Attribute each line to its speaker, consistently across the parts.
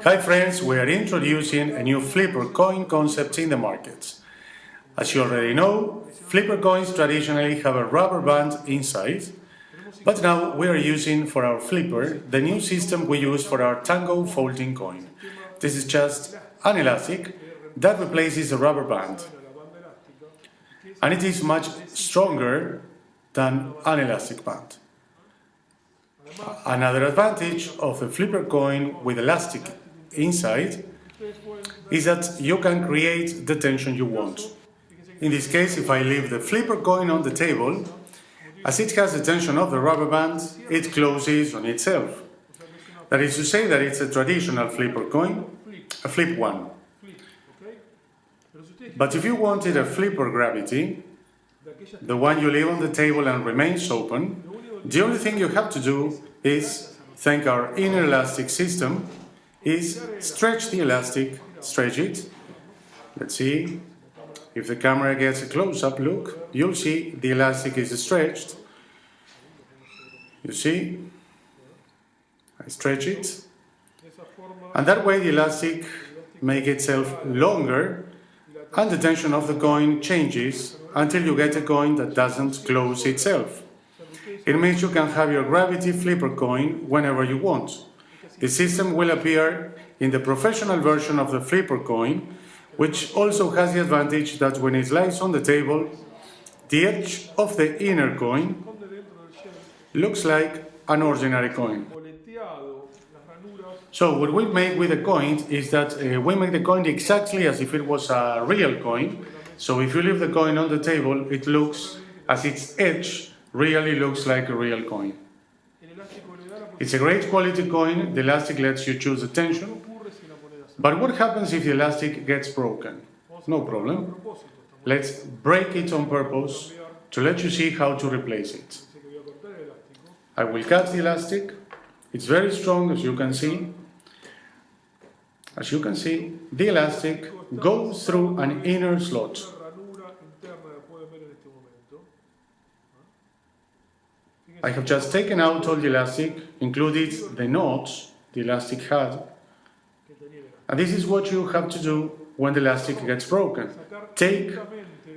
Speaker 1: Hi friends, we are introducing a new flipper coin concept in the market. As you already know, flipper coins traditionally have a rubber band inside, but now we are using for our flipper the new system we use for our Tango folding coin. This is just an elastic that replaces a rubber band, and it is much stronger than an elastic band. Another advantage of a flipper coin with elastic inside is that you can create the tension you want. In this case, if I leave the flipper coin on the table, as it has the tension of the rubber band, it closes on itself. That is to say that it's a traditional flipper coin, a flip one. But if you wanted a flipper gravity, the one you leave on the table and remains open, the only thing you have to do is, thank our inner elastic system, is stretch the elastic, stretch it. Let's see, if the camera gets a close-up look, you'll see the elastic is stretched. You see, I stretch it, and that way the elastic makes itself longer and the tension of the coin changes until you get a coin that doesn't close itself. It means you can have your gravity flipper coin whenever you want. The system will appear in the professional version of the flipper coin, which also has the advantage that when it lies on the table, the edge of the inner coin looks like an ordinary coin. So what we make with the coin is that we make the coin exactly as if it was a real coin. So if you leave the coin on the table, it looks as its edge really looks like a real coin. It's a great quality coin. The elastic lets you choose the tension. But what happens if the elastic gets broken? No problem. Let's break it on purpose to let you see how to replace it. I will cut the elastic. It's very strong, as you can see. As you can see, the elastic goes through an inner slot. I have just taken out all the elastic, included the knots the elastic had. And this is what you have to do when the elastic gets broken. Take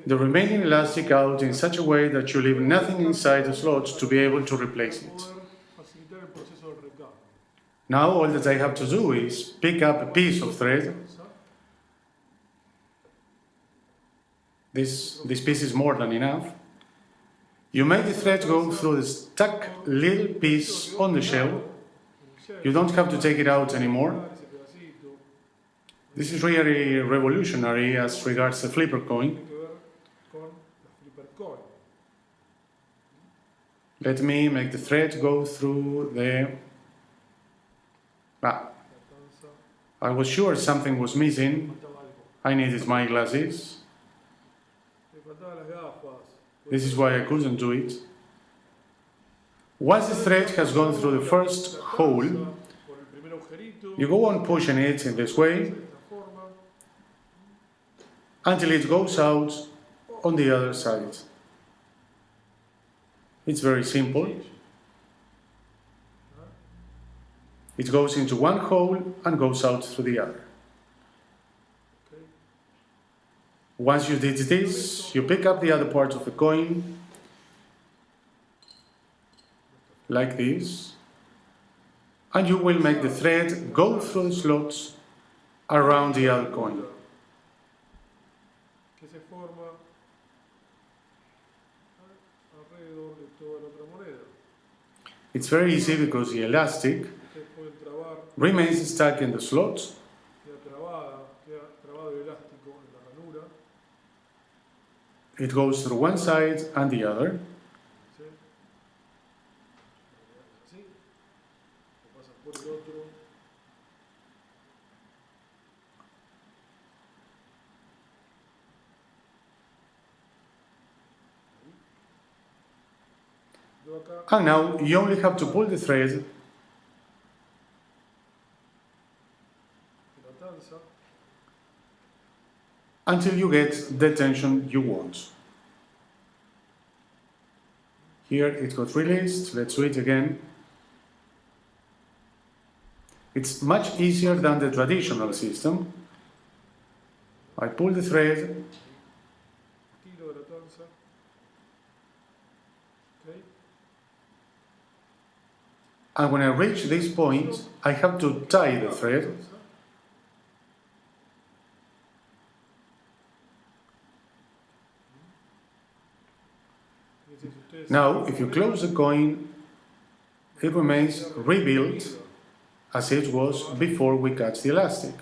Speaker 1: the remaining elastic out in such a way that you leave nothing inside the slot to be able to replace it. Now all that I have to do is pick up a piece of thread. This piece is more than enough. You make the thread go through the stuck little piece on the shell. You don't have to take it out anymore. This is really revolutionary as regards the flipper coin. Let me make the thread go through the... I was sure something was missing. I needed my glasses. This is why I couldn't do it. Once the thread has gone through the first hole, you go on pushing it in this way until it goes out on the other side. It's very simple. It goes into one hole and goes out through the other. Once you did this, you pick up the other part of the coin, like this, and you will make the thread go through the slots around the other coin. It's very easy because the elastic remains stuck in the slot. It goes through one side and the other. And now you only have to pull the thread until you get the tension you want. Here it got released. Let's do it again. It's much easier than the traditional system. I pull the thread, and when I reach this point, I have to tie the thread. Now, if you close the coin, it remains rebuilt as it was before we cut the elastic.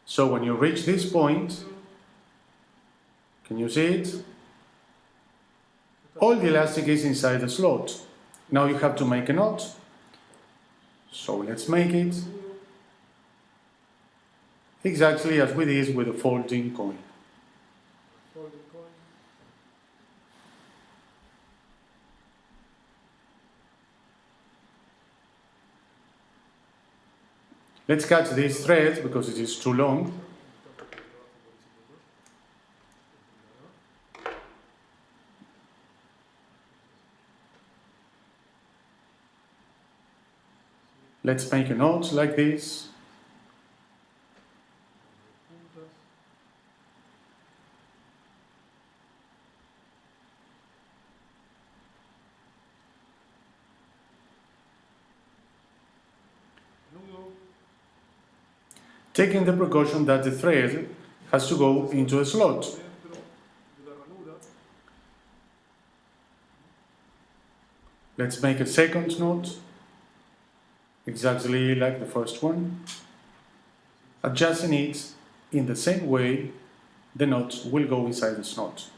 Speaker 1: So when you reach this point, can you see it? All the elastic is inside the slot. Now you have to make a knot. So let's make it exactly as we did with the folding coin. Let's cut this thread because it is too long. Let's make a knot like this. Taking the precaution that the thread has to go into a slot. Let's make a second knot, exactly like the first one, adjusting it in the same way the knot will go inside the slot.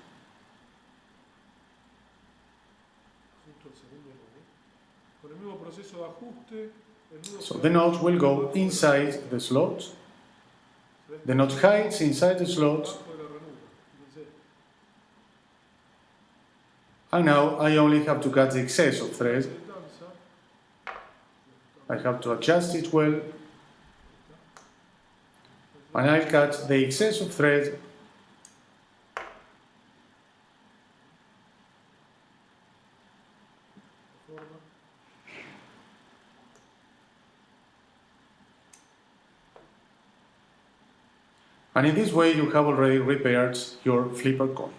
Speaker 1: So the knot will go inside the slot. The knot hides inside the slot. And now I only have to cut the excess of thread. I have to adjust it well. And I'll cut the excess of thread . And in this way you have already repaired your flipper coin.